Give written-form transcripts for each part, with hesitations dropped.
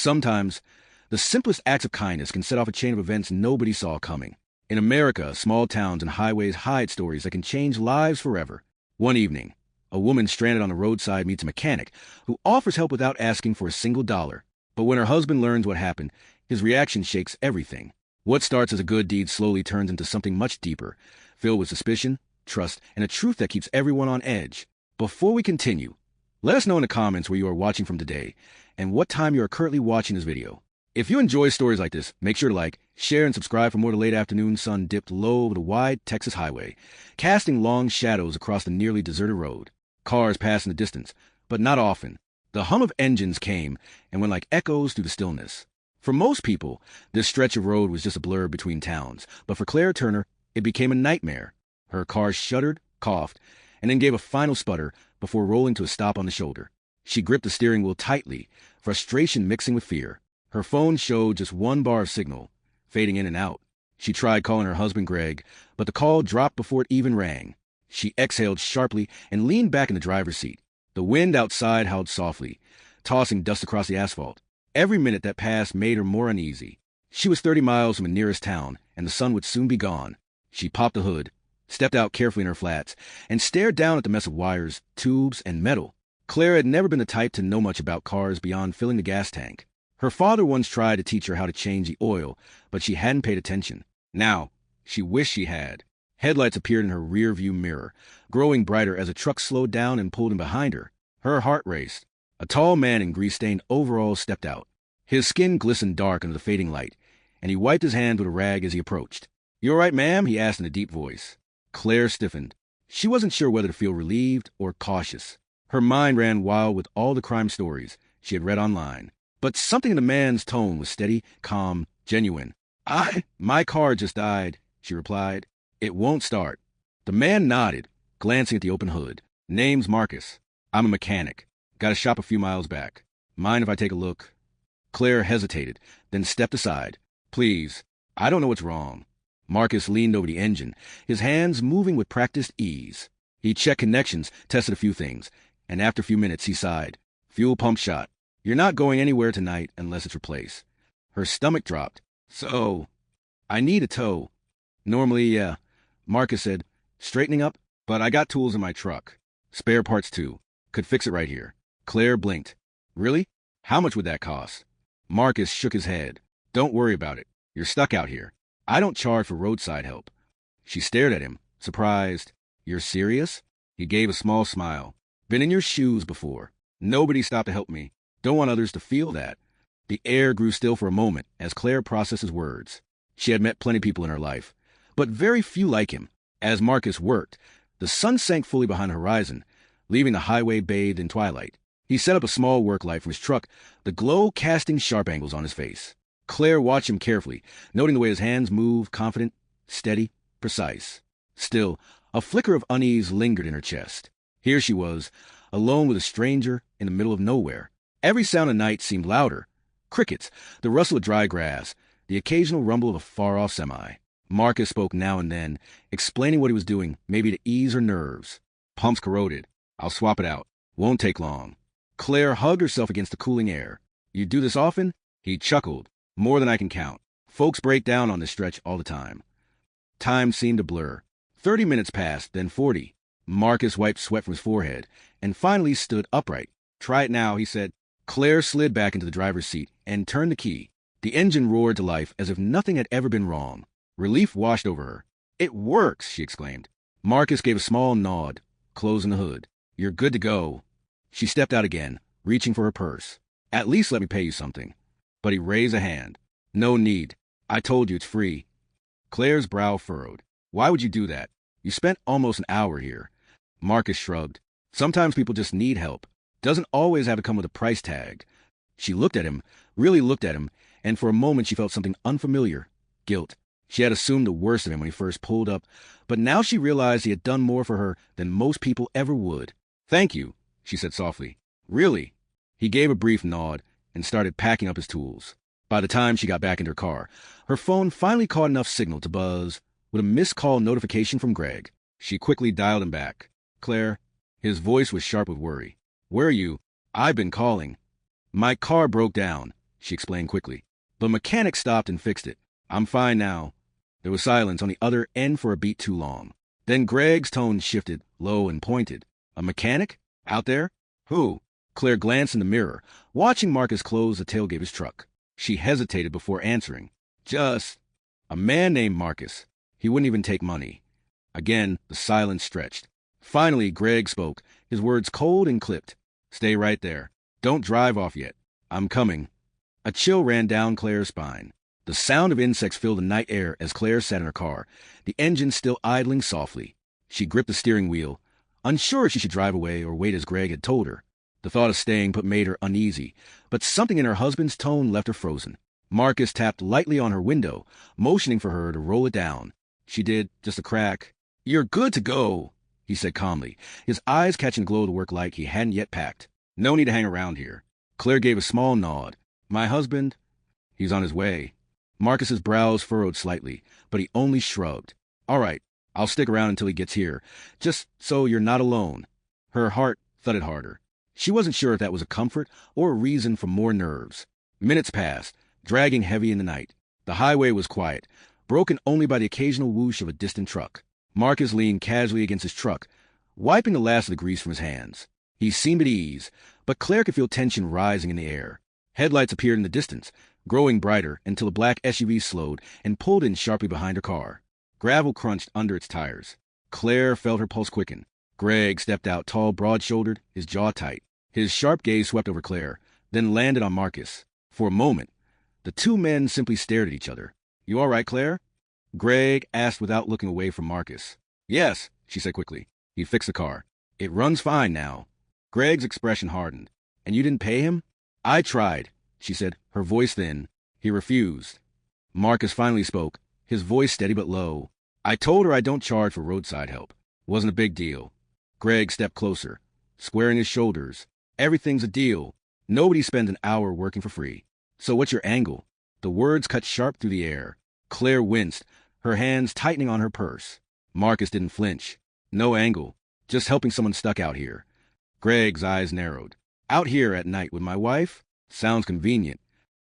sometimes, the simplest acts of kindness can set off a chain of events nobody saw coming. In America, small towns and highways hide stories that can change lives forever. One evening, a woman stranded on the roadside meets a mechanic who offers help without asking for a single dollar. But when her husband learns what happened, his reaction shakes everything. What starts as a good deed slowly turns into something much deeper, filled with suspicion, trust, and a truth that keeps everyone on edge. Before we continue, let us know in the comments where you are watching from today and what time you are currently watching this video. If you enjoy stories like this, make sure to like, share, and subscribe for more. The late afternoon sun dipped low over the wide Texas highway, casting long shadows across the nearly deserted road. Cars passed in the distance, but not often. The hum of engines came and went like echoes through the stillness. For most people, this stretch of road was just a blur between towns, but for Claire Turner, it became a nightmare. Her car shuddered, coughed, and then gave a final sputter before rolling to a stop on the shoulder. She gripped the steering wheel tightly, frustration mixing with fear. Her phone showed just one bar of signal, fading in and out. She tried calling her husband Greg, but the call dropped before it even rang. She exhaled sharply and leaned back in the driver's seat. The wind outside howled softly, tossing dust across the asphalt. Every minute that passed made her more uneasy. She was 30 miles from the nearest town, and the sun would soon be gone. She popped the hood, stepped out carefully in her flats, and stared down at the mess of wires, tubes, and metal. Claire had never been the type to know much about cars beyond filling the gas tank. Her father once tried to teach her how to change the oil, but she hadn't paid attention. Now, she wished she had. Headlights appeared in her rear-view mirror, growing brighter as a truck slowed down and pulled in behind her. Her heart raced. A tall man in grease-stained overalls stepped out. His skin glistened dark under the fading light, and he wiped his hand with a rag as he approached. "You all right, ma'am?" he asked in a deep voice. Claire stiffened. She wasn't sure whether to feel relieved or cautious. Her mind ran wild with all the crime stories she had read online. But something in the man's tone was steady, calm, genuine. My car just died," she replied. "It won't start." The man nodded, glancing at the open hood. "Name's Marcus. I'm a mechanic. Got a shop a few miles back. Mind if I take a look?" Claire hesitated, then stepped aside. "Please, I don't know what's wrong." Marcus leaned over the engine, his hands moving with practiced ease. He checked connections, tested a few things, and after a few minutes he sighed. "Fuel pump shot. You're not going anywhere tonight unless it's replaced." Her stomach dropped. "So, I need a tow." "Normally, yeah," Marcus said, straightening up, "but I got tools in my truck. Spare parts too. Could fix it right here." Claire blinked. "Really? How much would that cost?" Marcus shook his head. "Don't worry about it. You're stuck out here. I don't charge for roadside help." She stared at him, surprised. "You're serious?" He gave a small smile. "Been in your shoes before. Nobody stopped to help me. Don't want others to feel that." The air grew still for a moment as Claire processed his words. She had met plenty of people in her life, but very few like him. As Marcus worked, the sun sank fully behind the horizon, leaving the highway bathed in twilight. He set up a small work light from his truck, the glow casting sharp angles on his face. Claire watched him carefully, noting the way his hands moved, confident, steady, precise. Still, a flicker of unease lingered in her chest. Here she was, alone with a stranger in the middle of nowhere. Every sound of night seemed louder. Crickets, the rustle of dry grass, the occasional rumble of a far-off semi. Marcus spoke now and then, explaining what he was doing, maybe to ease her nerves. "Pump's corroded. I'll swap it out. Won't take long." Claire hugged herself against the cooling air. "You do this often?" He chuckled. "More than I can count. Folks break down on this stretch all the time." Time seemed to blur. 30 minutes passed, then 40. Marcus wiped sweat from his forehead, and finally stood upright. "Try it now," he said. Claire slid back into the driver's seat and turned the key. The engine roared to life as if nothing had ever been wrong. Relief washed over her. "It works!" she exclaimed. Marcus gave a small nod, closing the hood. "You're good to go." She stepped out again, reaching for her purse. "At least let me pay you something." But he raised a hand. "No need. I told you it's free." Claire's brow furrowed. "Why would you do that? You spent almost an hour here." Marcus shrugged. "Sometimes people just need help. Doesn't always have to come with a price tag." She looked at him, really looked at him, and for a moment she felt something unfamiliar. Guilt. She had assumed the worst of him when he first pulled up, but now she realized he had done more for her than most people ever would. "Thank you," she said softly. "Really?" He gave a brief nod and started packing up his tools. By the time she got back into her car, her phone finally caught enough signal to buzz with a missed call notification from Greg. She quickly dialed him back. "Claire?" His voice was sharp with worry. "Where are you?" "I've been calling." "My car broke down. she explained quickly. The mechanic stopped and fixed it. I'm fine now. There was silence on the other end for a beat too long. Then Greg's tone shifted, low and pointed. A mechanic? Out there? Who? Claire glanced in the mirror, watching Marcus close the tailgate of his truck. She hesitated before answering. Just a man named Marcus. He wouldn't even take money. Again, the silence stretched. Finally, Greg spoke, his words cold and clipped. Stay right there. Don't drive off yet. I'm coming. A chill ran down Claire's spine. The sound of insects filled the night air as Claire sat in her car, the engine still idling softly. She gripped the steering wheel, unsure if she should drive away or wait as Greg had told her. The thought of staying made her uneasy, but something in her husband's tone left her frozen. Marcus tapped lightly on her window, motioning for her to roll it down. She did, just a crack. You're good to go, he said calmly, his eyes catching the glow of the work light he hadn't yet packed. No need to hang around here. Claire gave a small nod. My husband? He's on his way. Marcus's brows furrowed slightly, but he only shrugged. All right, I'll stick around until he gets here, just so you're not alone. Her heart thudded harder. She wasn't sure if that was a comfort or a reason for more nerves. Minutes passed, dragging heavy in the night. The highway was quiet, broken only by the occasional whoosh of a distant truck. Marcus leaned casually against his truck, wiping the last of the grease from his hands. He seemed at ease, but Claire could feel tension rising in the air. Headlights appeared in the distance, growing brighter until a black SUV slowed and pulled in sharply behind her car. Gravel crunched under its tires. Claire felt her pulse quicken. Greg stepped out, tall, broad-shouldered, his jaw tight. His sharp gaze swept over Claire, then landed on Marcus. For a moment, the two men simply stared at each other. You all right, Claire? Greg asked without looking away from Marcus. Yes, she said quickly. He fixed the car. It runs fine now. Greg's expression hardened. And you didn't pay him? I tried, she said, her voice thin. He refused. Marcus finally spoke, his voice steady but low. I told her I don't charge for roadside help. Wasn't a big deal. Greg stepped closer, squaring his shoulders. Everything's a deal. Nobody spends an hour working for free. So what's your angle? The words cut sharp through the air. Claire winced, her hands tightening on her purse. Marcus didn't flinch. No angle. Just helping someone stuck out here. Greg's eyes narrowed. Out here at night with my wife? Sounds convenient.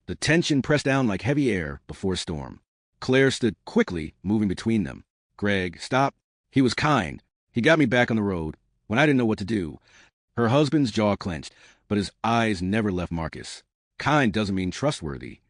The tension pressed down like heavy air before a storm. Claire stood quickly, moving between them. Greg, stop. He was kind. He got me back on the road when I didn't know what to do. Her husband's jaw clenched, but his eyes never left Marcus. Kind doesn't mean trustworthy.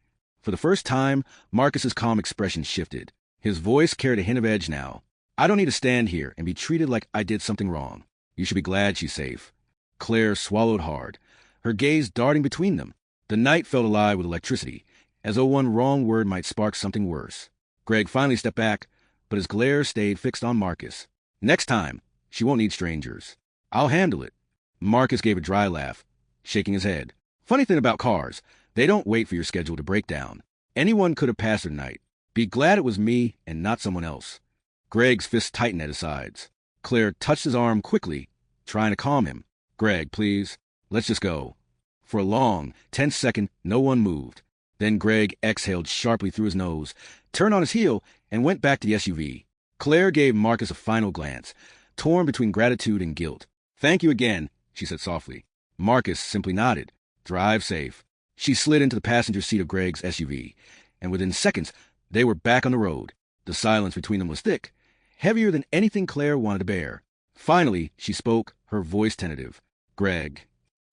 For the first time, Marcus's calm expression shifted. His voice carried a hint of edge now. I don't need to stand here and be treated like I did something wrong. You should be glad she's safe. Claire swallowed hard, her gaze darting between them. The night felt alive with electricity, as though one wrong word might spark something worse. Greg finally stepped back, but his glare stayed fixed on Marcus. Next time, she won't need strangers. I'll handle it. Marcus gave a dry laugh, shaking his head. Funny thing about cars, they don't wait for your schedule to break down. Anyone could have passed their night. Be glad it was me and not someone else. Greg's fist tightened at his sides. Claire touched his arm quickly, trying to calm him. Greg, please, let's just go. For a long, tense second, no one moved. Then Greg exhaled sharply through his nose, turned on his heel, and went back to the SUV. Claire gave Marcus a final glance, torn between gratitude and guilt. Thank you again, she said softly. Marcus simply nodded. Drive safe. She slid into the passenger seat of Greg's SUV, and within seconds, they were back on the road. The silence between them was thick, heavier than anything Claire wanted to bear. Finally, she spoke, her voice tentative. Greg,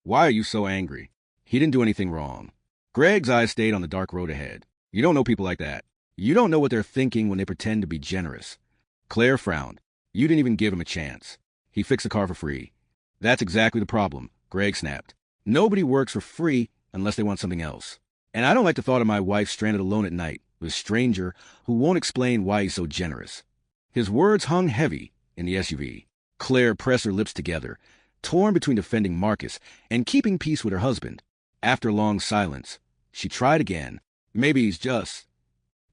why are you so angry? He didn't do anything wrong. Greg's eyes stayed on the dark road ahead. You don't know people like that. You don't know what they're thinking when they pretend to be generous. Claire frowned. You didn't even give him a chance. He fixed the car for free. That's exactly the problem, Greg snapped. Nobody works for free unless they want something else. And I don't like the thought of my wife stranded alone at night with a stranger who won't explain why he's so generous. His words hung heavy in the SUV. Claire pressed her lips together, torn between defending Marcus and keeping peace with her husband. After a long silence, she tried again. Maybe he's just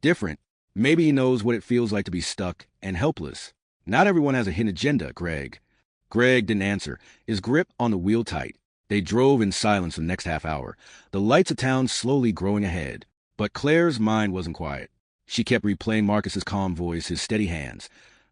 different. Maybe he knows what it feels like to be stuck and helpless. Not everyone has a hidden agenda, Greg. Greg didn't answer, his grip on the wheel tight. They drove in silence for the next half hour, the lights of town slowly growing ahead. But Claire's mind wasn't quiet. She kept replaying Marcus's calm voice, his steady hands.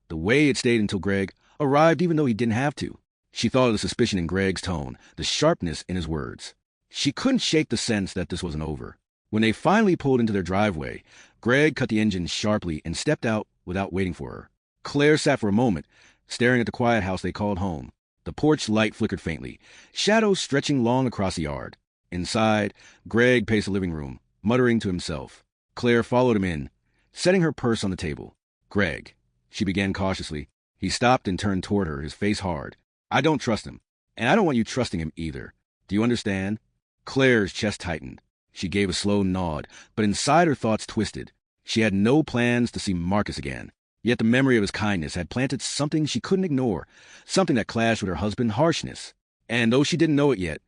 The way it stayed until Greg arrived even though he didn't have to. She thought of the suspicion in Greg's tone, the sharpness in his words. She couldn't shake the sense that this wasn't over. When they finally pulled into their driveway, Greg cut the engine sharply and stepped out without waiting for her. Claire sat for a moment, staring at the quiet house they called home. The porch light flickered faintly, shadows stretching long across the yard. Inside, Greg paced the living room, muttering to himself. Claire followed him in, setting her purse on the table. "Greg," she began cautiously. He stopped and turned toward her, his face hard. "I don't trust him, and I don't want you trusting him either. Do you understand?" Claire's chest tightened. She gave a slow nod, but inside her thoughts twisted. She had no plans to see Marcus again. Yet the memory of his kindness had planted something she couldn't ignore, something that clashed with her husband's harshness. And though she didn't know it yet,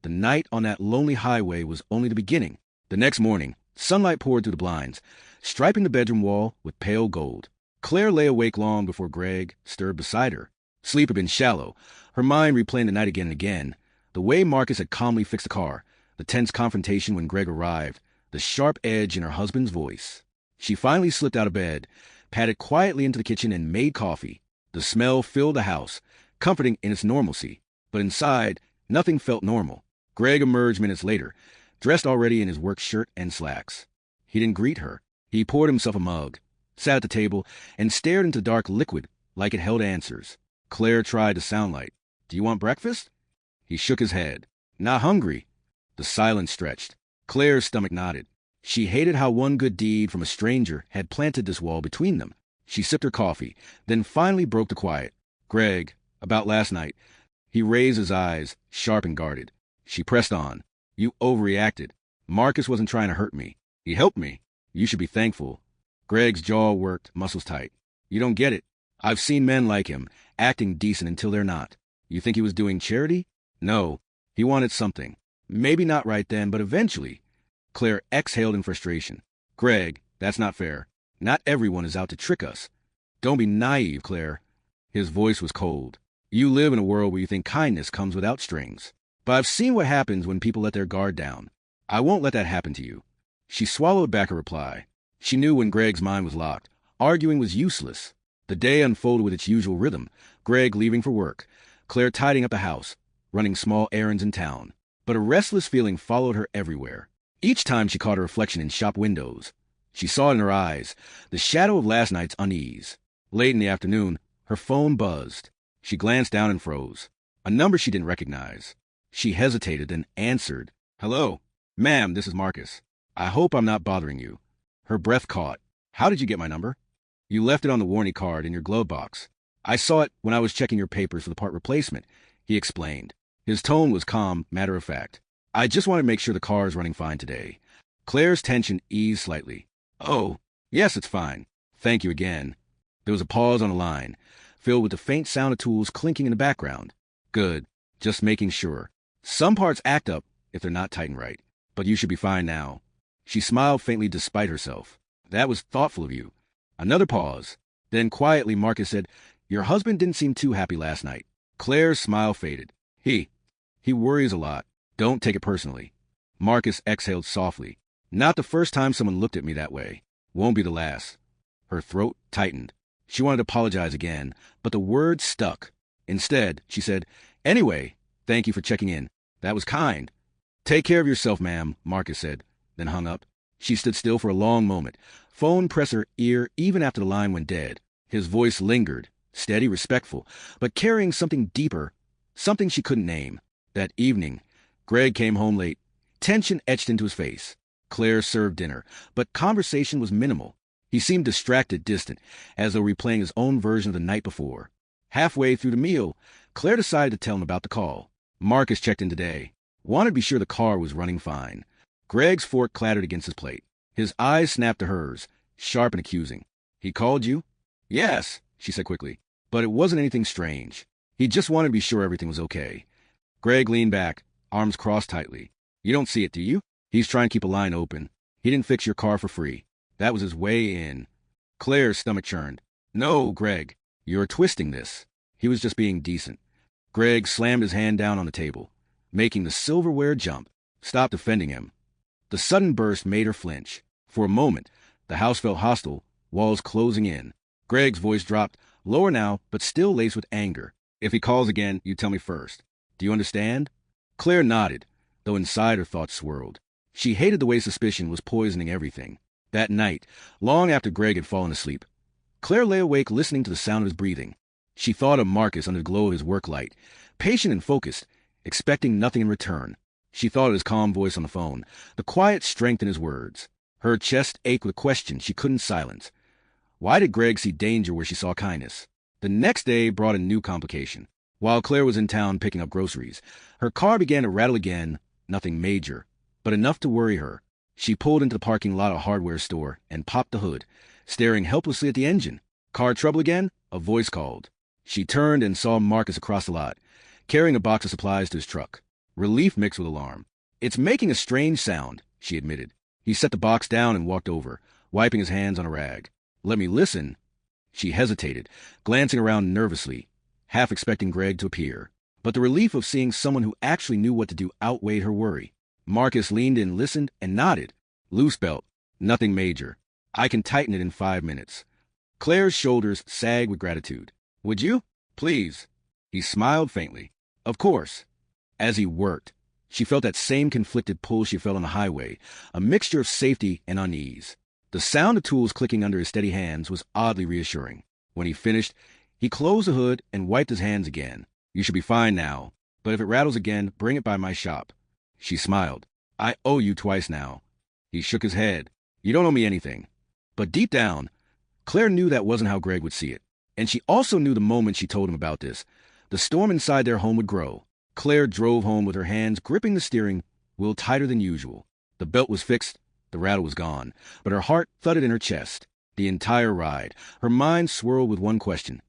the night on that lonely highway was only the beginning. The next morning, sunlight poured through the blinds, striping the bedroom wall with pale gold. Claire lay awake long before Greg stirred beside her. Sleep had been shallow, her mind replaying the night again and again. The way Marcus had calmly fixed the car, the tense confrontation when Greg arrived, the sharp edge in her husband's voice. She finally slipped out of bed, padded quietly into the kitchen, and made coffee. The smell filled the house, comforting in its normalcy. But inside, nothing felt normal. Greg emerged minutes later, dressed already in his work shirt and slacks. He didn't greet her. He poured himself a mug, sat at the table, and stared into dark liquid like it held answers. Claire tried to sound light. "Do you want breakfast?" He shook his head. "Not hungry." The silence stretched. Claire's stomach knotted. She hated how one good deed from a stranger had planted this wall between them. She sipped her coffee, then finally broke the quiet. "Greg, about last night." He raised his eyes, sharp and guarded. She pressed on. "You overreacted. Marcus wasn't trying to hurt me. He helped me. You should be thankful." Greg's jaw worked, muscles tight. "You don't get it. I've seen men like him, acting decent until they're not. You think he was doing charity? No. He wanted something. Maybe not right then, but eventually." Claire exhaled in frustration. "Greg, that's not fair. Not everyone is out to trick us. Don't be naive, Claire." His voice was cold. "You live in a world where you think kindness comes without strings. But I've seen what happens when people let their guard down. I won't let that happen to you." She swallowed back her reply. She knew when Greg's mind was locked, arguing was useless. The day unfolded with its usual rhythm. Greg leaving for work, Claire tidying up the house, running small errands in town. But a restless feeling followed her everywhere. Each time she caught a reflection in shop windows, she saw it in her eyes, the shadow of last night's unease. Late in the afternoon, her phone buzzed. She glanced down and froze. A number she didn't recognize. She hesitated, then answered. "Hello. Ma'am, this is Marcus. I hope I'm not bothering you." Her breath caught. "How did you get my number?" "You left it on the warranty card in your glove box. I saw it when I was checking your papers for the part replacement," he explained. His tone was calm, matter of fact. "I just want to make sure the car is running fine today." Claire's tension eased slightly. "Oh, yes, it's fine. Thank you again." There was a pause on the line, filled with the faint sound of tools clinking in the background. "Good. Just making sure. Some parts act up if they're not tightened right. But you should be fine now." She smiled faintly despite herself. "That was thoughtful of you." Another pause. Then quietly Marcus said, "Your husband didn't seem too happy last night." Claire's smile faded. He worries a lot. Don't take it personally." Marcus exhaled softly. "Not the first time someone looked at me that way. Won't be the last." Her throat tightened. She wanted to apologize again, but the words stuck. Instead, she said, "Anyway, thank you for checking in. That was kind." "Take care of yourself, ma'am," Marcus said, then hung up. She stood still for a long moment, phone pressed her ear even after the line went dead. His voice lingered, steady, respectful, but carrying something deeper, something she couldn't name. That evening, Greg came home late. Tension etched into his face. Claire served dinner, but conversation was minimal. He seemed distracted, distant, as though replaying his own version of the night before. Halfway through the meal, Claire decided to tell him about the call. Marcus checked in today. Wanted to be sure the car was running fine. Greg's fork clattered against his plate. His eyes snapped to hers, sharp and accusing. "He called you?" "Yes," she said quickly. But it wasn't anything strange. He just wanted to be sure everything was okay. Greg leaned back, arms crossed tightly. "You don't see it, do you? He's trying to keep a line open. He didn't fix your car for free. That was his way in." Claire's stomach churned. "No, Greg, you're twisting this." He was just being decent. Greg slammed his hand down on the table, making the silverware jump. "Stop defending him." The sudden burst made her flinch. For a moment, the house felt hostile, walls closing in. Greg's voice dropped, lower now, but still laced with anger. "If he calls again, you tell me first. Do you understand?" Claire nodded, though inside her thoughts swirled. She hated the way suspicion was poisoning everything. That night, long after Greg had fallen asleep, Claire lay awake listening to the sound of his breathing. She thought of Marcus under the glow of his work light, patient and focused, expecting nothing in return. She thought of his calm voice on the phone, the quiet strength in his words. Her chest ached with a question she couldn't silence. Why did Greg see danger where she saw kindness? The next day brought a new complication. While Claire was in town picking up groceries, her car began to rattle again, nothing major, but enough to worry her. She pulled into the parking lot of a hardware store and popped the hood, staring helplessly at the engine. Car trouble again? A voice called. She turned and saw Marcus across the lot, carrying a box of supplies to his truck. Relief mixed with alarm. "It's making a strange sound," she admitted. He set the box down and walked over, wiping his hands on a rag. "Let me listen." She hesitated, glancing around nervously, half expecting Greg to appear. But the relief of seeing someone who actually knew what to do outweighed her worry. Marcus leaned in, listened, and nodded. "Loose belt. Nothing major. I can tighten it in 5 minutes." Claire's shoulders sagged with gratitude. "Would you? Please." He smiled faintly. "Of course." As he worked, she felt that same conflicted pull she felt on the highway, a mixture of safety and unease. The sound of tools clicking under his steady hands was oddly reassuring. When he finished, he closed the hood and wiped his hands again. "You should be fine now, but if it rattles again, bring it by my shop." She smiled. "I owe you twice now." He shook his head. "You don't owe me anything." But deep down, Claire knew that wasn't how Greg would see it. And she also knew the moment she told him about this, the storm inside their home would grow. Claire drove home with her hands gripping the steering wheel tighter than usual. The belt was fixed, the rattle was gone, but her heart thudded in her chest. The entire ride, her mind swirled with one question.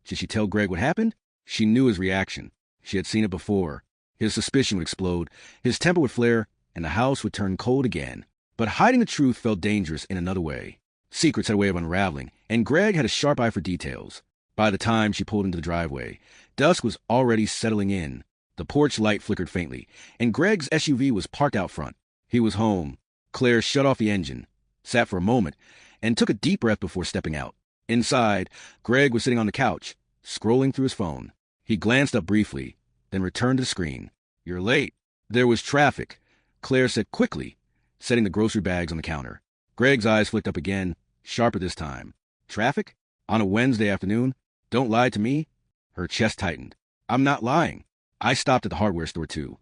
Should she tell Greg what happened? She knew his reaction. She had seen it before. His suspicion would explode, his temper would flare, and the house would turn cold again. But hiding the truth felt dangerous in another way. Secrets had a way of unraveling, and Greg had a sharp eye for details. By the time she pulled into the driveway, dusk was already settling in. The porch light flickered faintly, and Greg's SUV was parked out front. He was home. Claire shut off the engine, sat for a moment, and took a deep breath before stepping out. Inside, Greg was sitting on the couch, scrolling through his phone. He glanced up briefly, then returned to the screen. "You're late." "There was traffic," Claire said quickly, setting the grocery bags on the counter. Greg's eyes flicked up again, sharper this time. "Traffic? On a Wednesday afternoon? Don't lie to me." Her chest tightened. "I'm not lying. I stopped at the hardware store too."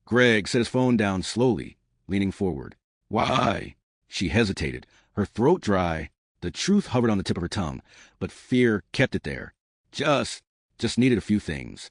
Greg set his phone down slowly, leaning forward. "Why?" She hesitated, her throat dry. The truth hovered on the tip of her tongue, but fear kept it there. Just needed a few things."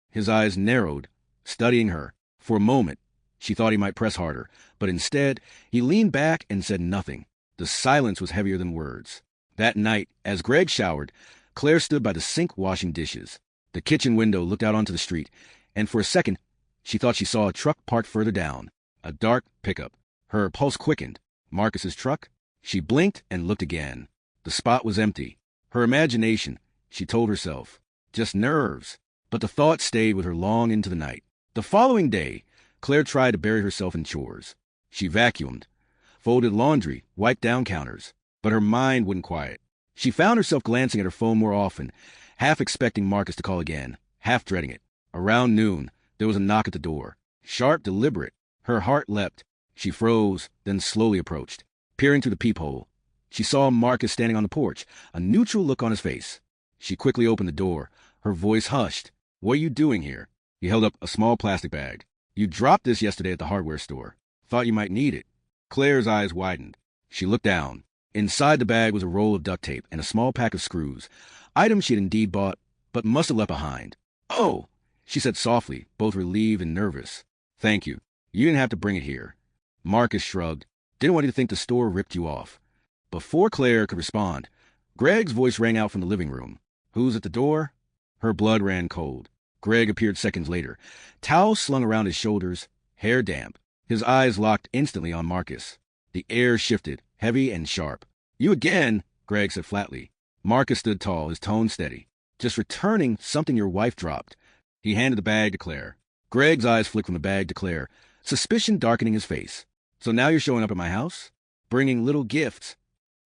His eyes narrowed, studying her. For a moment, she thought he might press harder, but instead, he leaned back and said nothing. The silence was heavier than words. That night, as Greg showered, Claire stood by the sink washing dishes. The kitchen window looked out onto the street, and for a second, she thought she saw a truck parked further down. A dark pickup. Her pulse quickened. Marcus's truck? She blinked and looked again. The spot was empty. Her imagination, she told herself. Just nerves. But the thought stayed with her long into the night. The following day, Claire tried to bury herself in chores. She vacuumed, folded laundry, wiped down counters, but her mind wouldn't quiet. She found herself glancing at her phone more often, half expecting Marcus to call again, half dreading it. Around noon, there was a knock at the door. Sharp, deliberate. Her heart leapt. She froze, then slowly approached. Peering through the peephole, she saw Marcus standing on the porch, a neutral look on his face. She quickly opened the door, her voice hushed. "What are you doing here?" He held up a small plastic bag. "You dropped this yesterday at the hardware store. Thought you might need it." Claire's eyes widened. She looked down. Inside the bag was a roll of duct tape and a small pack of screws, items she had indeed bought, but must have left behind. "Oh," she said softly, both relieved and nervous. "Thank you. You didn't have to bring it here." Marcus shrugged. "Didn't want you to think the store ripped you off." Before Claire could respond, Greg's voice rang out from the living room. "Who's at the door?" Her blood ran cold. Greg appeared seconds later, towels slung around his shoulders, hair damp. His eyes locked instantly on Marcus. The air shifted, heavy and sharp. "You again," Greg said flatly. Marcus stood tall, his tone steady. "Just returning something your wife dropped." He handed the bag to Claire. Greg's eyes flicked from the bag to Claire, suspicion darkening his face. "So now you're showing up at my house? Bringing little gifts?"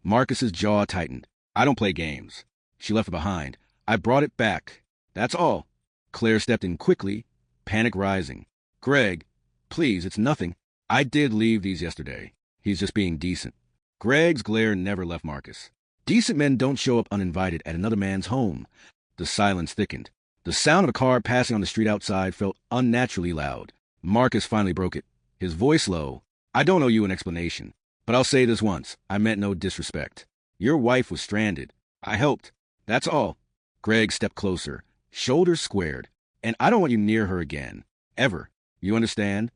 Marcus's jaw tightened. "I don't play games." She left it behind. "I brought it back. That's all." Claire stepped in quickly, panic rising. "Greg, please, it's nothing." I did leave these yesterday. He's just being decent. Greg's glare never left Marcus. Decent men don't show up uninvited at another man's home. The silence thickened. The sound of a car passing on the street outside felt unnaturally loud. Marcus finally broke it, his voice low. I don't owe you an explanation, but I'll say this once. I meant no disrespect. Your wife was stranded. I helped. That's all. Greg stepped closer, shoulders squared. And I don't want you near her again. Ever. You understand?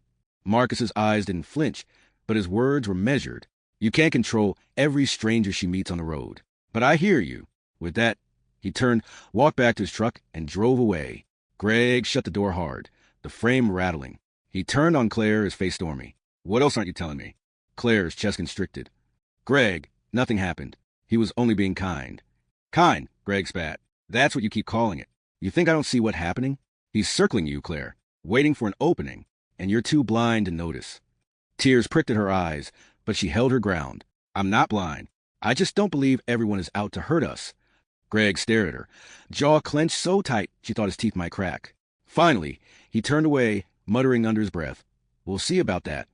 Marcus's eyes didn't flinch, but his words were measured. You can't control every stranger she meets on the road. But I hear you. With that, he turned, walked back to his truck, and drove away. Greg shut the door hard, the frame rattling. He turned on Claire, his face stormy. What else aren't you telling me? Claire's chest constricted. Greg, nothing happened. He was only being kind. Kind, Greg spat. That's what you keep calling it. You think I don't see what's happening? He's circling you, Claire, waiting for an opening, and you're too blind to notice. Tears pricked at her eyes, but she held her ground. I'm not blind. I just don't believe everyone is out to hurt us. Greg stared at her, jaw clenched so tight she thought his teeth might crack. Finally, he turned away, muttering under his breath, We'll see about that.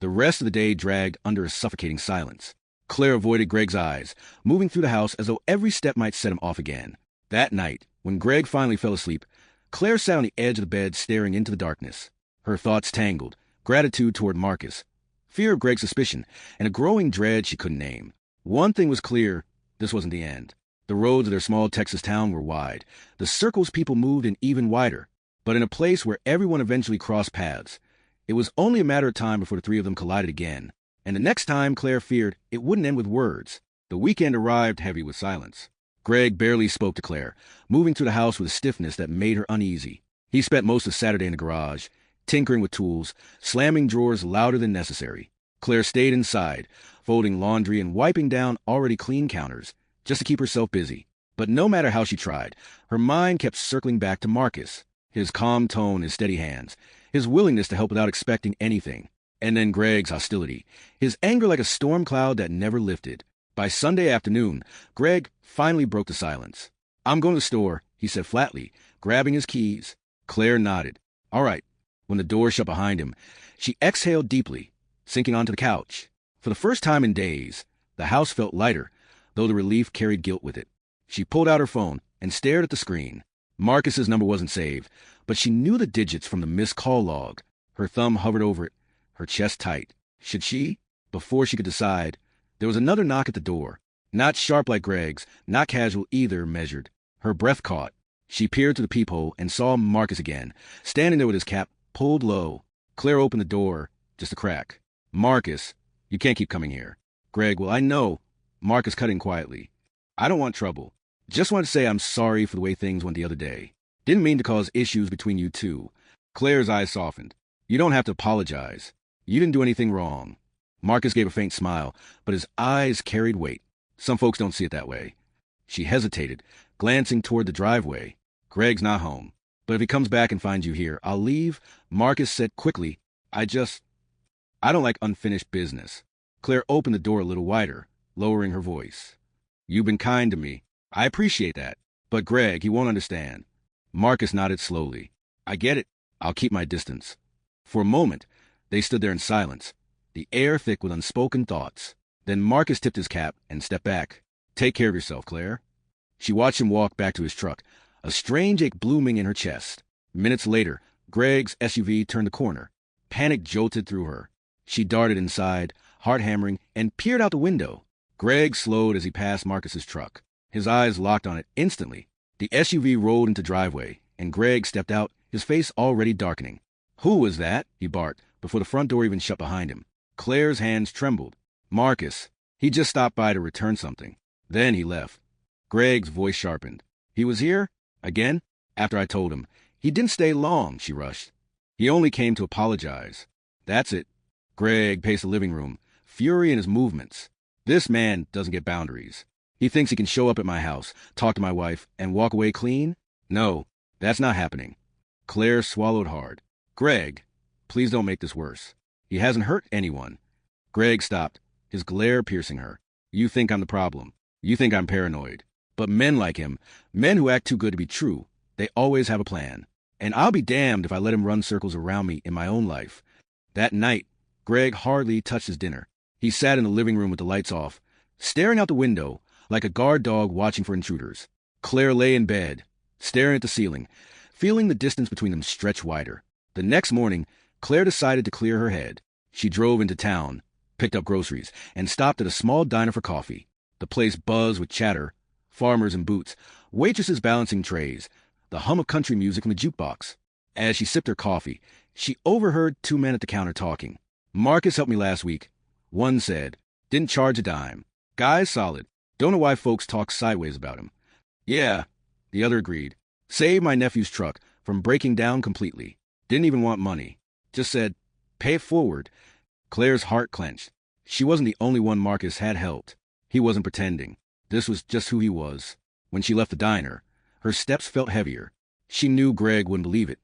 The rest of the day dragged under a suffocating silence. Claire avoided Greg's eyes, moving through the house as though every step might set him off again. That night, when Greg finally fell asleep, Claire sat on the edge of the bed staring into the darkness. Her thoughts tangled, gratitude toward Marcus, fear of Greg's suspicion, and a growing dread she couldn't name. One thing was clear, this wasn't the end. The roads of their small Texas town were wide. The circles people moved in even wider. But in a place where everyone eventually crossed paths, it was only a matter of time before the three of them collided again. And the next time, Claire feared, it wouldn't end with words. The weekend arrived heavy with silence. Greg barely spoke to Claire, moving through the house with a stiffness that made her uneasy. He spent most of Saturday in the garage, tinkering with tools, slamming drawers louder than necessary. Claire stayed inside, folding laundry and wiping down already clean counters, just to keep herself busy. But no matter how she tried, her mind kept circling back to Marcus, his calm tone, his steady hands, his willingness to help without expecting anything. And then Greg's hostility, his anger like a storm cloud that never lifted. By Sunday afternoon, Greg finally broke the silence. I'm going to the store, he said flatly, grabbing his keys. Claire nodded. All right. When the door shut behind him, she exhaled deeply, sinking onto the couch. For the first time in days, the house felt lighter, though the relief carried guilt with it. She pulled out her phone and stared at the screen. Marcus's number wasn't saved, but she knew the digits from the missed call log. Her thumb hovered over it, her chest tight. Should she? Before she could decide, there was another knock at the door. Not sharp like Greg's, not casual either, measured. Her breath caught. She peered through the peephole and saw Marcus again, standing there with his cap pulled low. Claire opened the door, just a crack. Marcus, you can't keep coming here. Greg, well, I know. Marcus cut in quietly. I don't want trouble. Just want to say I'm sorry for the way things went the other day. Didn't mean to cause issues between you two. Claire's eyes softened. You don't have to apologize. You didn't do anything wrong. Marcus gave a faint smile, but his eyes carried weight. Some folks don't see it that way. She hesitated, glancing toward the driveway. Greg's not home. But if he comes back and finds you here, I'll leave. Marcus said quickly, I don't like unfinished business. Claire opened the door a little wider, lowering her voice. You've been kind to me. I appreciate that. But Greg, he won't understand. Marcus nodded slowly. I get it. I'll keep my distance. For a moment, they stood there in silence, the air thick with unspoken thoughts. Then Marcus tipped his cap and stepped back. Take care of yourself, Claire. She watched him walk back to his truck, a strange ache blooming in her chest. Minutes later, Greg's SUV turned the corner. Panic jolted through her. She darted inside, heart hammering, and peered out the window. Greg slowed as he passed Marcus's truck. His eyes locked on it instantly. The SUV rolled into driveway, and Greg stepped out, his face already darkening. Who was that? He barked, before the front door even shut behind him. Claire's hands trembled. Marcus. He just stopped by to return something. Then he left. Greg's voice sharpened. He was here? Again? After I told him. He didn't stay long, she rushed. He only came to apologize. That's it. Greg paced the living room, fury in his movements. This man doesn't get boundaries. He thinks he can show up at my house, talk to my wife, and walk away clean? No, that's not happening. Claire swallowed hard. Greg, please don't make this worse. He hasn't hurt anyone. Greg stopped, his glare piercing her. You think I'm the problem. You think I'm paranoid. But men like him, men who act too good to be true, they always have a plan. And I'll be damned if I let him run circles around me in my own life. That night, Greg hardly touched his dinner. He sat in the living room with the lights off, staring out the window like a guard dog watching for intruders. Claire lay in bed, staring at the ceiling, feeling the distance between them stretch wider. The next morning, Claire decided to clear her head. She drove into town, picked up groceries, and stopped at a small diner for coffee. The place buzzed with chatter, farmers in boots, waitresses balancing trays, the hum of country music from the jukebox. As she sipped her coffee, she overheard two men at the counter talking. "Marcus helped me last week," one said. "Didn't charge a dime. Guy's solid. Don't know why folks talk sideways about him." "Yeah," the other agreed. "Saved my nephew's truck from breaking down completely. Didn't even want money. Just said, pay it forward." Claire's heart clenched. She wasn't the only one Marcus had helped. He wasn't pretending. This was just who he was. When she left the diner, her steps felt heavier. She knew Greg wouldn't believe it,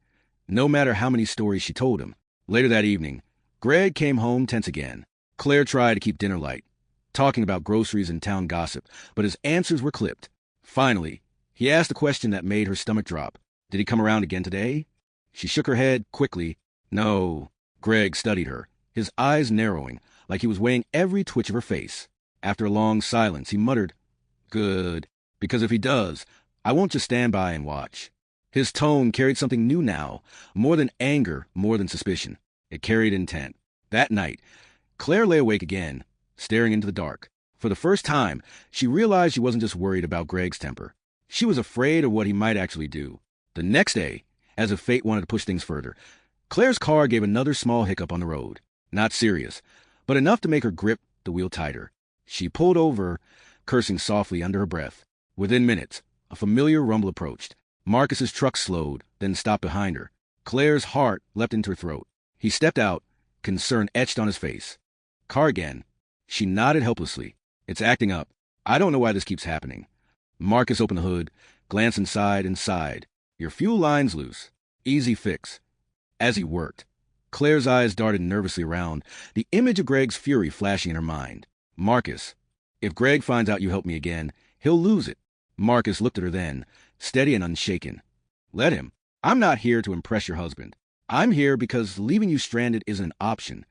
no matter how many stories she told him. Later that evening, Greg came home tense again. Claire tried to keep dinner light, talking about groceries and town gossip, but his answers were clipped. Finally, he asked a question that made her stomach drop. "Did he come around again today?" She shook her head quickly. "No." Greg studied her, his eyes narrowing, like he was weighing every twitch of her face. After a long silence, he muttered, "Good, because if he does, I won't just stand by and watch." His tone carried something new now, more than anger, more than suspicion. It carried intent. That night, Claire lay awake again, staring into the dark. For the first time, she realized she wasn't just worried about Greg's temper. She was afraid of what he might actually do. The next day, as if fate wanted to push things further, Claire's car gave another small hiccup on the road. Not serious, but enough to make her grip the wheel tighter. She pulled over, cursing softly under her breath. Within minutes, a familiar rumble approached. Marcus's truck slowed, then stopped behind her. Claire's heart leapt into her throat. He stepped out, concern etched on his face. "Car again." She nodded helplessly. "It's acting up. I don't know why this keeps happening." Marcus opened the hood, glanced inside, and sighed. "Your fuel line's loose. Easy fix." As he worked, Claire's eyes darted nervously around, the image of Greg's fury flashing in her mind. "Marcus, if Greg finds out you helped me again, he'll lose it." Marcus looked at her then, steady and unshaken. "Let him. I'm not here to impress your husband. I'm here because leaving you stranded isn't an option."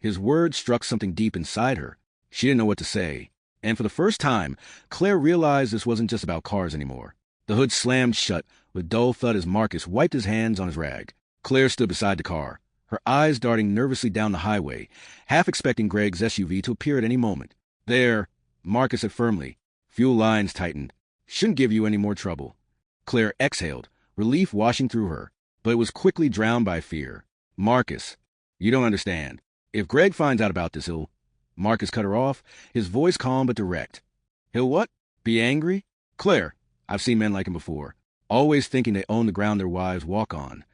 His words struck something deep inside her. She didn't know what to say. And for the first time, Claire realized this wasn't just about cars anymore. The hood slammed shut with dull thud as Marcus wiped his hands on his rag. Claire stood beside the car, her eyes darting nervously down the highway, half expecting Greg's SUV to appear at any moment. "There," Marcus said firmly. "Fuel lines tightened. Shouldn't give you any more trouble." Claire exhaled, relief washing through her, but it was quickly drowned by fear. "Marcus, you don't understand. If Greg finds out about this, he'll—" Marcus cut her off, his voice calm but direct. "He'll what? Be angry?" "Claire, I've seen men like him before, always thinking they own the ground their wives walk on."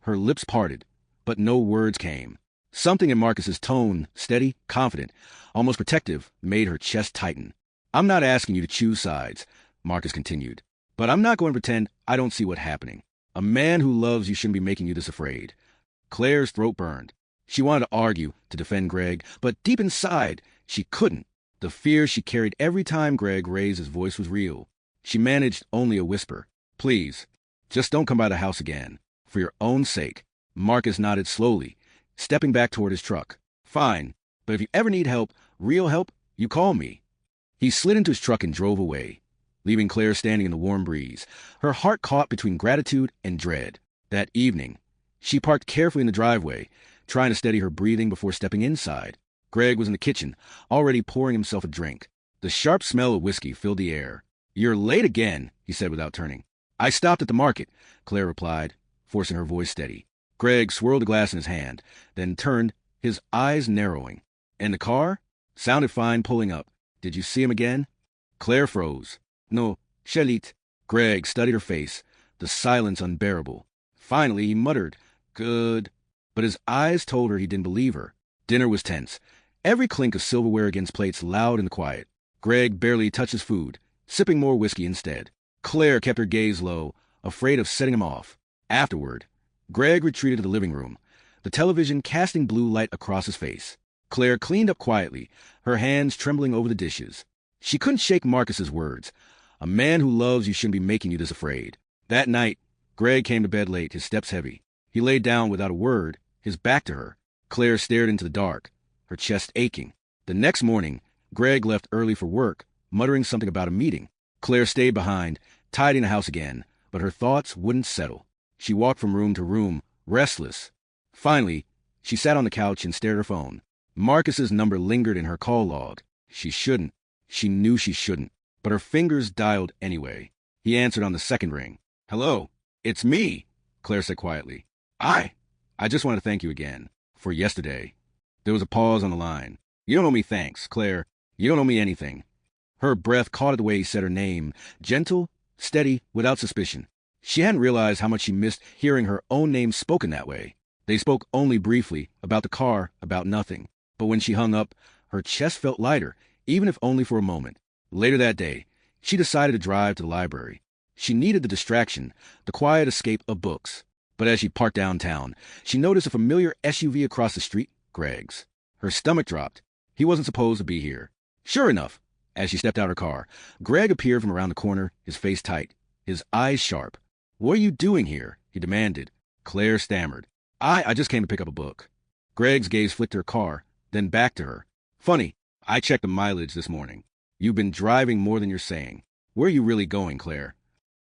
Her lips parted, but no words came. Something in Marcus's tone, steady, confident, almost protective, made her chest tighten. "I'm not asking you to choose sides," Marcus continued, "but I'm not going to pretend I don't see what's happening. A man who loves you shouldn't be making you this afraid." Claire's throat burned. She wanted to argue, to defend Greg, but deep inside, she couldn't. The fear she carried every time Greg raised his voice was real. She managed only a whisper. "Please, just don't come by the house again. For your own sake." Marcus nodded slowly, stepping back toward his truck. "Fine, but if you ever need help, real help, you call me." He slid into his truck and drove away, leaving Claire standing in the warm breeze, her heart caught between gratitude and dread. That evening, she parked carefully in the driveway, trying to steady her breathing before stepping inside. Greg was in the kitchen, already pouring himself a drink. The sharp smell of whiskey filled the air. "You're late again," he said without turning. "I stopped at the market," Claire replied, forcing her voice steady. Greg swirled a glass in his hand, then turned, his eyes narrowing. "And the car? Sounded fine pulling up. Did you see him again?" Claire froze. "No, Shalit." Greg studied her face, the silence unbearable. Finally, he muttered, "Good." But his eyes told her he didn't believe her. Dinner was tense, every clink of silverware against plates loud in the quiet. Greg barely touched his food, sipping more whiskey instead. Claire kept her gaze low, afraid of setting him off. Afterward, Greg retreated to the living room, the television casting blue light across his face. Claire cleaned up quietly, her hands trembling over the dishes. She couldn't shake Marcus's words. "A man who loves you shouldn't be making you this afraid." That night, Greg came to bed late, his steps heavy. He laid down without a word, his back to her. Claire stared into the dark, her chest aching. The next morning, Greg left early for work, muttering something about a meeting. Claire stayed behind, tidying the house again, but her thoughts wouldn't settle. She walked from room to room, restless. Finally, she sat on the couch and stared at her phone. Marcus's number lingered in her call log. She shouldn't. She knew she shouldn't, but her fingers dialed anyway. He answered on the second ring. "Hello, it's me," Claire said quietly. I just want to thank you again for yesterday." There was a pause on the line. "You don't owe me thanks, Claire. You don't owe me anything." Her breath caught at the way he said her name, gentle, steady, without suspicion. She hadn't realized how much she missed hearing her own name spoken that way. They spoke only briefly, about the car, about nothing. But when she hung up, her chest felt lighter, even if only for a moment. Later that day, she decided to drive to the library. She needed the distraction, the quiet escape of books. But as she parked downtown, she noticed a familiar SUV across the street, Greg's. Her stomach dropped. He wasn't supposed to be here. Sure enough, as she stepped out of her car, Greg appeared from around the corner, his face tight, his eyes sharp. "What are you doing here?" he demanded. Claire stammered. I just came to pick up a book." Greg's gaze flicked to her car, then back to her. "Funny, I checked the mileage this morning. You've been driving more than you're saying. Where are you really going, Claire?"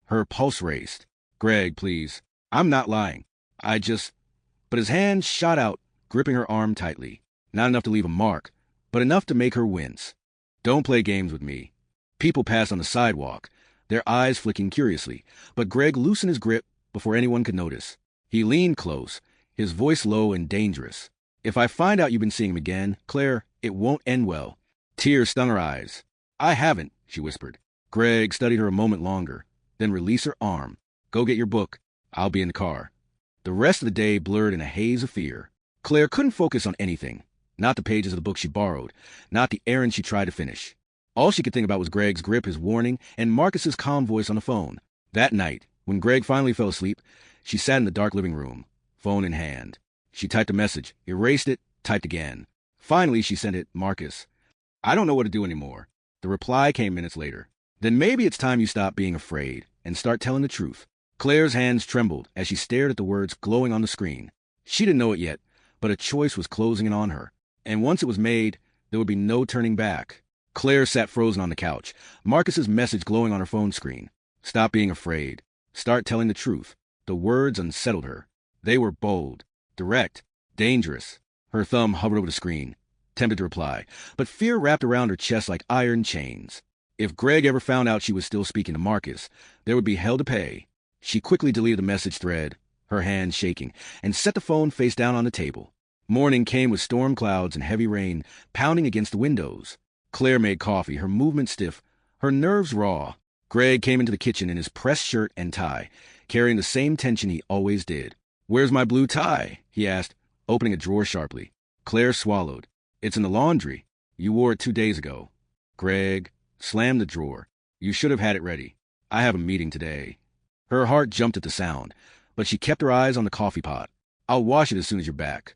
Her pulse raced. "Greg, please. I'm not lying. But his hand shot out, gripping her arm tightly. Not enough to leave a mark, but enough to make her wince. "Don't play games with me." People passed on the sidewalk, their eyes flicking curiously, but Greg loosened his grip before anyone could notice. He leaned close, his voice low and dangerous. "If I find out you've been seeing him again, Claire, it won't end well." Tears stung her eyes. "I haven't," she whispered. Greg studied her a moment longer, then released her arm. "Go get your book. I'll be in the car." The rest of the day blurred in a haze of fear. Claire couldn't focus on anything. Not the pages of the book she borrowed, not the errand she tried to finish. All she could think about was Greg's grip, his warning, and Marcus's calm voice on the phone. That night, when Greg finally fell asleep, she sat in the dark living room, phone in hand. She typed a message, erased it, typed again. Finally, she sent it, "Marcus, I don't know what to do anymore." The reply came minutes later. "Then maybe it's time you stop being afraid and start telling the truth." Claire's hands trembled as she stared at the words glowing on the screen. She didn't know it yet, but a choice was closing in on her. And once it was made, there would be no turning back. Claire sat frozen on the couch, Marcus's message glowing on her phone screen. "Stop being afraid. Start telling the truth." The words unsettled her. They were bold, direct, dangerous. Her thumb hovered over the screen, tempted to reply, but fear wrapped around her chest like iron chains. If Greg ever found out she was still speaking to Marcus, there would be hell to pay. She quickly deleted the message thread, her hands shaking, and set the phone face down on the table. Morning came with storm clouds and heavy rain pounding against the windows. Claire made coffee, her movement stiff, her nerves raw. Greg came into the kitchen in his pressed shirt and tie, carrying the same tension he always did. "Where's my blue tie?" he asked, opening a drawer sharply. Claire swallowed. "It's in the laundry. You wore it 2 days ago." Greg slammed the drawer. "You should have had it ready. I have a meeting today." Her heart jumped at the sound, but she kept her eyes on the coffee pot. "I'll wash it as soon as you're back."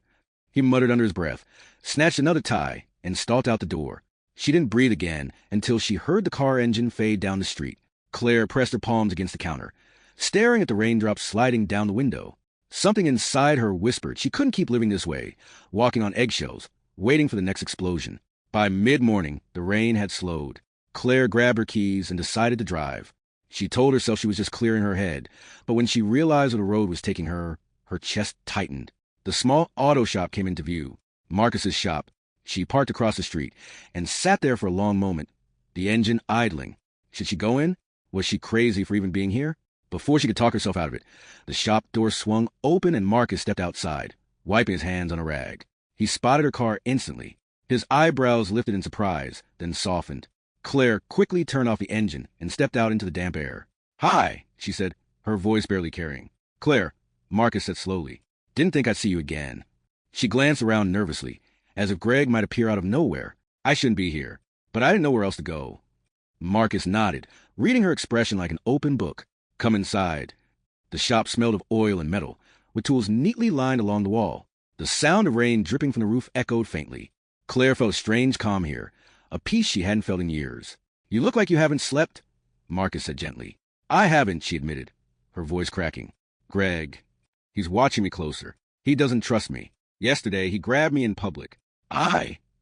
He muttered under his breath, snatched another tie, and stalked out the door. She didn't breathe again until she heard the car engine fade down the street. Claire pressed her palms against the counter, staring at the raindrops sliding down the window. Something inside her whispered she couldn't keep living this way, walking on eggshells, waiting for the next explosion. By mid-morning, the rain had slowed. Claire grabbed her keys and decided to drive. She told herself she was just clearing her head, but when she realized where the road was taking her, her chest tightened. The small auto shop came into view, Marcus's shop. She parked across the street and sat there for a long moment, the engine idling. Should she go in? Was she crazy for even being here? Before she could talk herself out of it, the shop door swung open and Marcus stepped outside, wiping his hands on a rag. He spotted her car instantly. His eyebrows lifted in surprise, then softened. Claire quickly turned off the engine and stepped out into the damp air. "Hi," she said, her voice barely carrying. "Claire," Marcus said slowly. "Didn't think I'd see you again." She glanced around nervously, as if Greg might appear out of nowhere. "I shouldn't be here, but I didn't know where else to go." Marcus nodded, reading her expression like an open book. "Come inside." The shop smelled of oil and metal, with tools neatly lined along the wall. The sound of rain dripping from the roof echoed faintly. Claire felt a strange calm here, a peace she hadn't felt in years. "You look like you haven't slept," Marcus said gently. "I haven't," she admitted, her voice cracking. "Greg, he's watching me closer. He doesn't trust me. Yesterday, he grabbed me in public."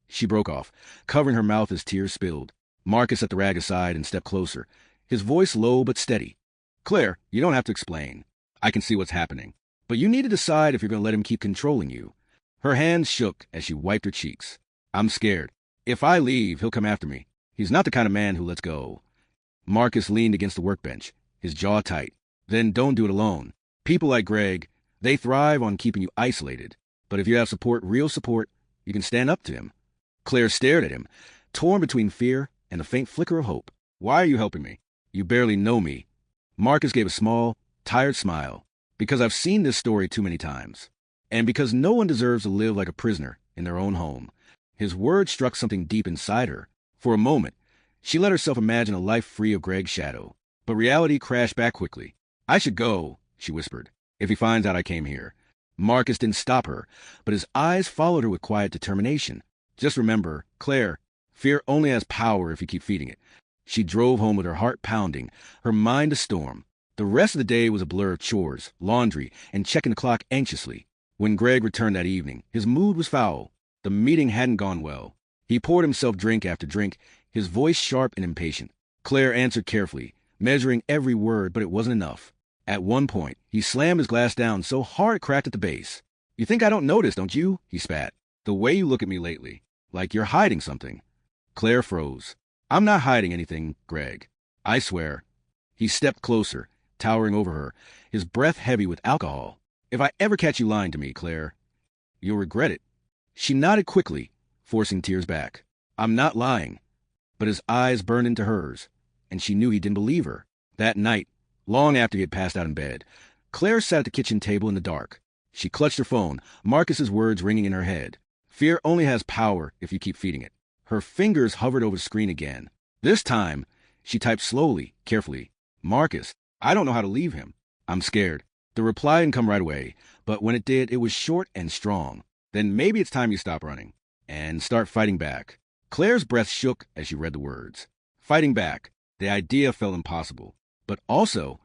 She broke off, covering her mouth as tears spilled. Marcus set the rag aside and stepped closer, his voice low but steady. Claire, you don't have to explain. I can see what's happening. But you need to decide if you're going to let him keep controlling you. Her hands shook as she wiped her cheeks. I'm scared. If I leave, he'll come after me. He's not the kind of man who lets go. Marcus leaned against the workbench, his jaw tight. Then don't do it alone. People like Greg, they thrive on keeping you isolated. But if you have support, real support, you can stand up to him. Claire stared at him, torn between fear and a faint flicker of hope. Why are you helping me? You barely know me. Marcus gave a small, tired smile. Because I've seen this story too many times. And because no one deserves to live like a prisoner in their own home. His words struck something deep inside her. For a moment, she let herself imagine a life free of Greg's shadow. But reality crashed back quickly. I should go, she whispered, if he finds out I came here. Marcus didn't stop her, but his eyes followed her with quiet determination. Just remember, Claire, fear only has power if you keep feeding it. She drove home with her heart pounding, her mind a storm. The rest of the day was a blur of chores, laundry, and checking the clock anxiously. When Greg returned that evening, his mood was foul. The meeting hadn't gone well. He poured himself drink after drink, his voice sharp and impatient. Claire answered carefully, measuring every word, but it wasn't enough. At one point, he slammed his glass down so hard it cracked at the base. You think I don't notice, don't you? He spat. The way you look at me lately, like you're hiding something. Claire froze. I'm not hiding anything, Greg. I swear. He stepped closer, towering over her, his breath heavy with alcohol. If I ever catch you lying to me, Claire, you'll regret it. She nodded quickly, forcing tears back. I'm not lying. But his eyes burned into hers, and she knew he didn't believe her. That night, long after he had passed out in bed, Claire sat at the kitchen table in the dark. She clutched her phone, Marcus's words ringing in her head. Fear only has power if you keep feeding it. Her fingers hovered over the screen again. This time, she typed slowly, carefully. Marcus, I don't know how to leave him. I'm scared. The reply didn't come right away, but when it did, it was short and strong. Then maybe it's time you stop running and start fighting back. Claire's breath shook as she read the words. Fighting back. The idea felt impossible. But also,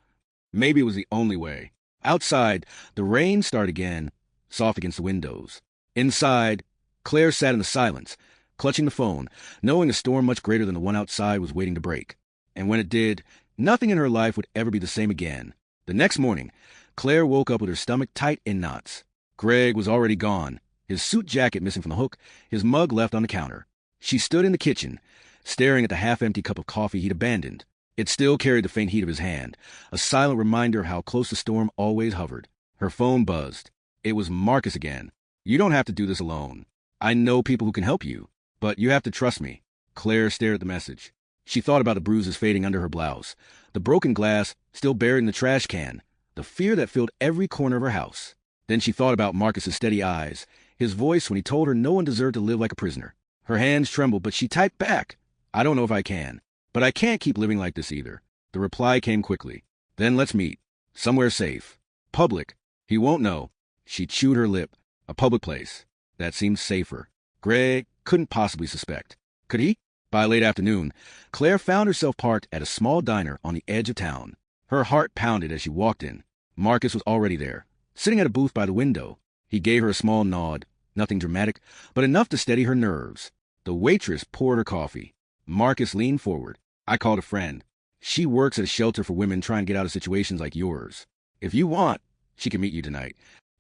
maybe it was the only way. Outside, the rain started again, soft against the windows. Inside, Claire sat in the silence, clutching the phone, knowing a storm much greater than the one outside was waiting to break. And when it did, nothing in her life would ever be the same again. The next morning, Claire woke up with her stomach tight in knots. Greg was already gone, his suit jacket missing from the hook, his mug left on the counter. She stood in the kitchen, staring at the half-empty cup of coffee he'd abandoned. It still carried the faint heat of his hand, a silent reminder of how close the storm always hovered. Her phone buzzed. It was Marcus again. You don't have to do this alone. I know people who can help you, but you have to trust me. Claire stared at the message. She thought about the bruises fading under her blouse, the broken glass still buried in the trash can, the fear that filled every corner of her house. Then she thought about Marcus's steady eyes, his voice when he told her no one deserved to live like a prisoner. Her hands trembled, but she typed back. I don't know if I can, but I can't keep living like this either. The reply came quickly. Then let's meet. Somewhere safe. Public. He won't know. She chewed her lip. A public place. That seemed safer. Greg couldn't possibly suspect. Could he? By late afternoon, Claire found herself parked at a small diner on the edge of town. Her heart pounded as she walked in. Marcus was already there, sitting at a booth by the window. He gave her a small nod, nothing dramatic, but enough to steady her nerves. The waitress poured her coffee. Marcus leaned forward. I called a friend. She works at a shelter for women trying to get out of situations like yours. If you want, she can meet you tonight.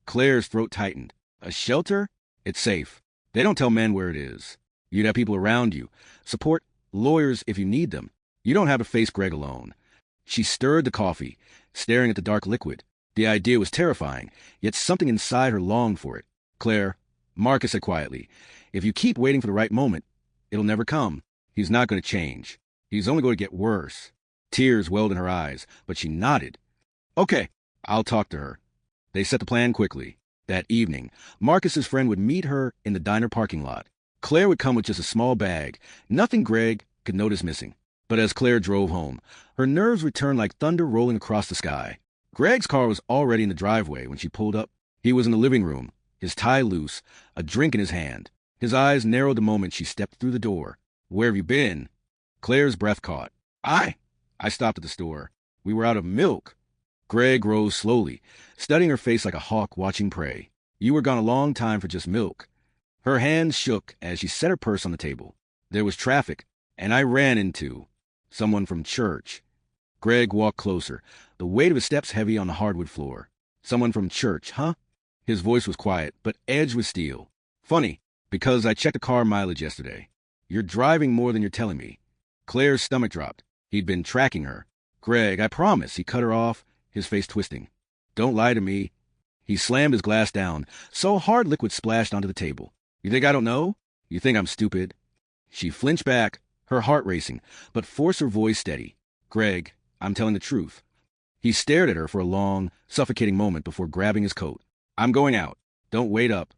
Claire's throat tightened. A shelter? It's safe. They don't tell men where it is. You'd have people around you. Support, lawyers if you need them. You don't have to face Greg alone. She stirred the coffee, staring at the dark liquid. The idea was terrifying, yet something inside her longed for it. Claire, Marcus said quietly, if you keep waiting for the right moment, it'll never come. He's not going to change. He's only going to get worse. Tears welled in her eyes, but she nodded. Okay, I'll talk to her. They set the plan quickly. That evening, Marcus's friend would meet her in the diner parking lot. Claire would come with just a small bag, nothing Greg could notice missing. But as Claire drove home, her nerves returned like thunder rolling across the sky. Greg's car was already in the driveway when she pulled up. He was in the living room, his tie loose, a drink in his hand. His eyes narrowed the moment she stepped through the door. Where have you been? Claire's breath caught. I stopped at the store. We were out of milk. Greg rose slowly, studying her face like a hawk watching prey. You were gone a long time for just milk. Her hands shook as she set her purse on the table. There was traffic, and I ran into someone from church. Greg walked closer, the weight of his steps heavy on the hardwood floor. Someone from church, huh? His voice was quiet, but edged with steel. Funny, because I checked the car mileage yesterday. You're driving more than you're telling me. Claire's stomach dropped. He'd been tracking her. Greg, I promise, he cut her off, his face twisting. Don't lie to me. He slammed his glass down, so hard liquid splashed onto the table. You think I don't know? You think I'm stupid? She flinched back, her heart racing, but forced her voice steady. Greg, I'm telling the truth. He stared at her for a long, suffocating moment before grabbing his coat. I'm going out. Don't wait up.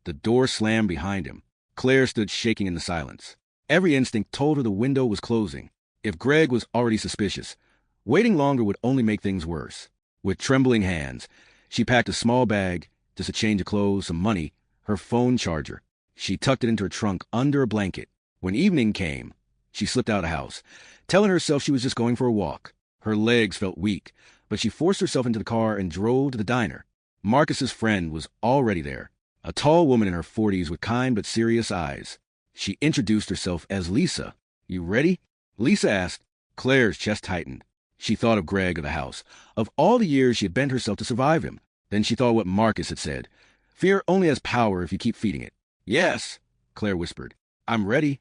The door slammed behind him. Claire stood shaking in the silence. Every instinct told her the window was closing. If Greg was already suspicious, waiting longer would only make things worse. With trembling hands, she packed a small bag, just a change of clothes, some money, her phone charger. She tucked it into her trunk under a blanket. When evening came, she slipped out of the house, telling herself she was just going for a walk. Her legs felt weak, but she forced herself into the car and drove to the diner. Marcus's friend was already there, a tall woman in her 40s with kind but serious eyes. She introduced herself as Lisa. You ready? Lisa asked. Claire's chest tightened. She thought of Greg of the house, of all the years she had bent herself to survive him. Then she thought what Marcus had said. Fear only has power if you keep feeding it. Yes, Claire whispered. I'm ready.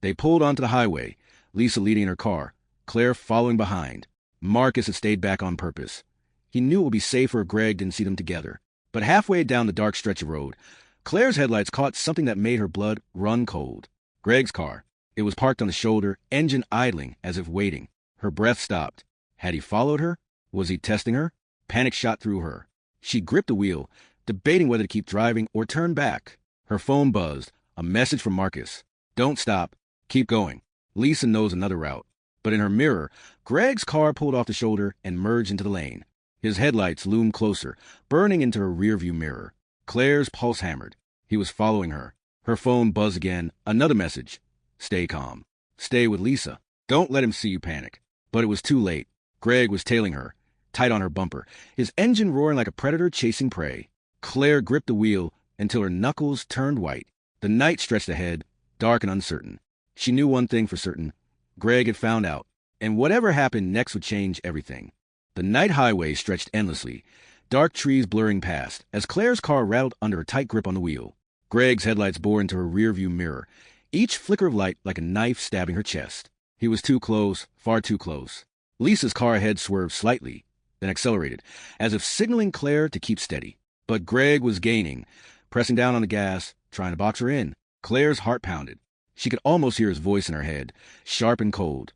They pulled onto the highway, Lisa leading in her car, Claire following behind. Marcus had stayed back on purpose. He knew it would be safer if Greg didn't see them together. But halfway down the dark stretch of road, Claire's headlights caught something that made her blood run cold. Greg's car. It was parked on the shoulder, engine idling as if waiting. Her breath stopped. Had he followed her? Was he testing her? Panic shot through her. She gripped the wheel, debating whether to keep driving or turn back. Her phone buzzed. A message from Marcus. Don't stop. Keep going. Lisa knows another route. But in her mirror, Greg's car pulled off the shoulder and merged into the lane. His headlights loomed closer, burning into her rearview mirror. Claire's pulse hammered. He was following her. Her phone buzzed again. Another message. Stay calm. Stay with Lisa. Don't let him see you panic. But it was too late. Greg was tailing her, tight on her bumper, his engine roaring like a predator chasing prey. Claire gripped the wheel until her knuckles turned white. The night stretched ahead, dark and uncertain. She knew one thing for certain. Greg had found out, and whatever happened next would change everything. The night highway stretched endlessly, dark trees blurring past, as Claire's car rattled under a tight grip on the wheel. Greg's headlights bore into her rearview mirror, each flicker of light like a knife stabbing her chest. He was too close, far too close. Lisa's car ahead swerved slightly, then accelerated, as if signaling Claire to keep steady. But Greg was gaining, pressing down on the gas, trying to box her in. Claire's heart pounded. She could almost hear his voice in her head, sharp and cold.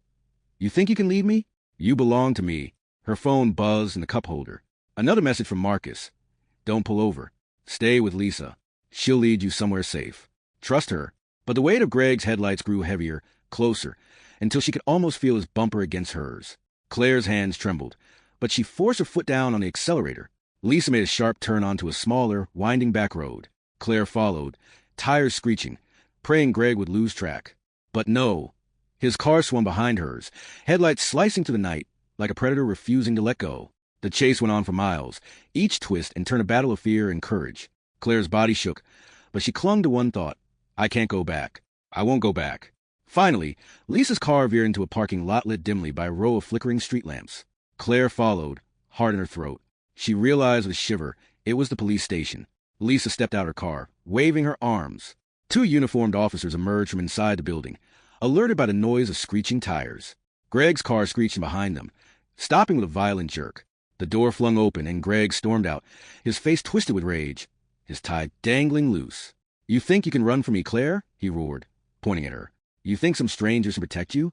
You think you can leave me? You belong to me. Her phone buzzed in the cup holder. Another message from Marcus. Don't pull over. Stay with Lisa. She'll lead you somewhere safe. Trust her. But the weight of Greg's headlights grew heavier, closer, until she could almost feel his bumper against hers. Claire's hands trembled, but she forced her foot down on the accelerator. Lisa made a sharp turn onto a smaller, winding back road. Claire followed, tires screeching, praying Greg would lose track. But no. His car swung behind hers, headlights slicing through the night, like a predator refusing to let go. The chase went on for miles, each twist and turn a battle of fear and courage. Claire's body shook, but she clung to one thought. I can't go back. I won't go back. Finally, Lisa's car veered into a parking lot lit dimly by a row of flickering street lamps. Claire followed, heart in her throat. She realized with a shiver it was the police station. Lisa stepped out her car, waving her arms. Two uniformed officers emerged from inside the building, alerted by the noise of screeching tires. Greg's car screeched in behind them, stopping with a violent jerk. The door flung open and Greg stormed out, his face twisted with rage, his tie dangling loose. You think you can run from me, Claire? He roared, pointing at her. You think some strangers can protect you?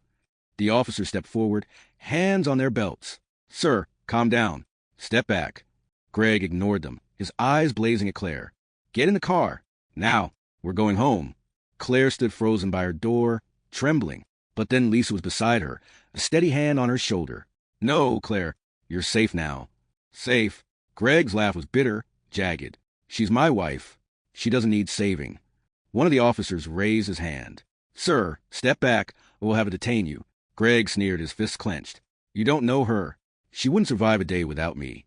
The officers stepped forward, hands on their belts. Sir, calm down. Step back. Greg ignored them, his eyes blazing at Claire. Get in the car. Now, we're going home. Claire stood frozen by her door, trembling. But then Lisa was beside her, a steady hand on her shoulder. No, Claire, you're safe now. Safe. Greg's laugh was bitter, jagged. She's my wife. She doesn't need saving. One of the officers raised his hand. Sir, step back, or we'll have to detain you. Greg sneered, his fists clenched. You don't know her. She wouldn't survive a day without me.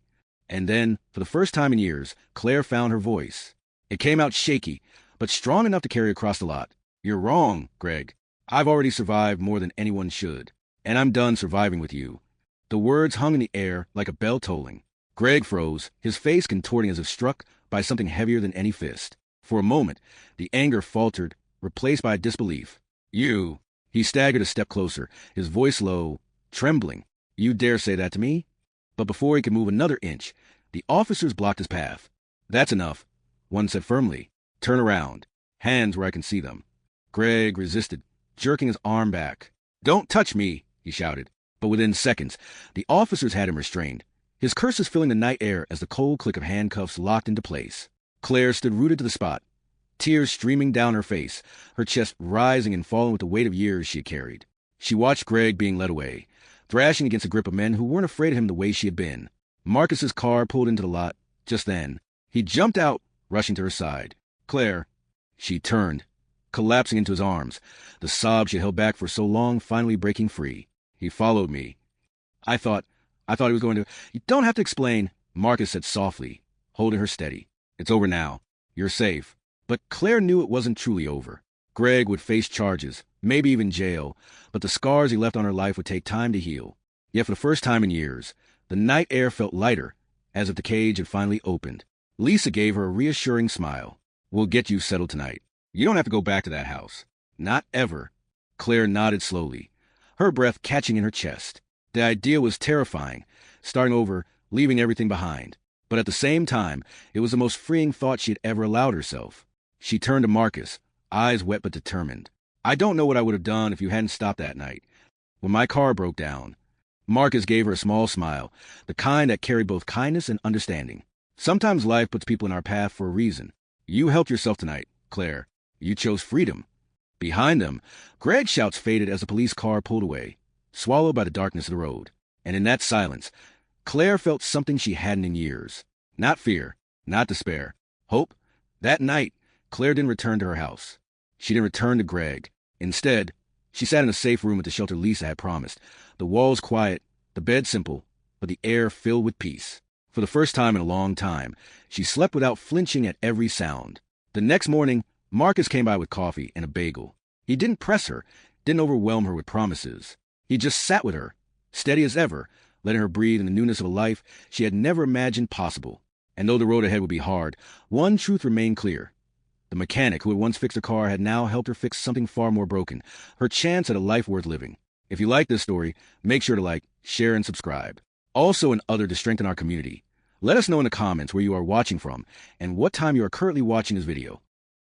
And then, for the first time in years, Claire found her voice. It came out shaky, but strong enough to carry across the lot. You're wrong, Greg. I've already survived more than anyone should, and I'm done surviving with you. The words hung in the air like a bell tolling. Greg froze, his face contorting as if struck by something heavier than any fist. For a moment, the anger faltered, replaced by disbelief. You. He staggered a step closer, his voice low, trembling. You dare say that to me? But before he could move another inch, the officers blocked his path. That's enough, one said firmly. Turn around. Hands where I can see them. Greg resisted, jerking his arm back. Don't touch me, he shouted. But within seconds, the officers had him restrained, his curses filling the night air as the cold click of handcuffs locked into place. Claire stood rooted to the spot, tears streaming down her face, her chest rising and falling with the weight of years she had carried. She watched Greg being led away, thrashing against a grip of men who weren't afraid of him the way she had been. Marcus's car pulled into the lot just then. He jumped out, rushing to her side. Claire. She turned, collapsing into his arms, the sob she had held back for so long finally breaking free. He followed me. I thought he was going to... You don't have to explain, Marcus said softly, holding her steady. It's over now. You're safe. But Claire knew it wasn't truly over. Greg would face charges, maybe even jail, but the scars he left on her life would take time to heal. Yet for the first time in years, the night air felt lighter, as if the cage had finally opened. Lisa gave her a reassuring smile. We'll get you settled tonight. You don't have to go back to that house. Not ever. Claire nodded slowly, her breath catching in her chest. The idea was terrifying, starting over, leaving everything behind. But at the same time, it was the most freeing thought she had ever allowed herself. She turned to Marcus, eyes wet but determined. I don't know what I would have done if you hadn't stopped that night. When my car broke down. Marcus gave her a small smile, the kind that carried both kindness and understanding. Sometimes life puts people in our path for a reason. You helped yourself tonight, Claire. You chose freedom. Behind them, Greg's shouts faded as the police car pulled away, swallowed by the darkness of the road. And in that silence, Claire felt something she hadn't in years. Not fear, not despair. Hope. That night, Claire didn't return to her house. She didn't return to Greg. Instead, she sat in a safe room at the shelter Lisa had promised. The walls quiet, the bed simple, but the air filled with peace. For the first time in a long time, she slept without flinching at every sound. The next morning, Marcus came by with coffee and a bagel. He didn't press her, didn't overwhelm her with promises. He just sat with her, steady as ever, letting her breathe in the newness of a life she had never imagined possible. And though the road ahead would be hard, one truth remained clear. The mechanic who had once fixed her car had now helped her fix something far more broken, her chance at a life worth living. If you like this story, make sure to like, share, and subscribe. Also and other to strengthen our community. Let us know in the comments where you are watching from and what time you are currently watching this video.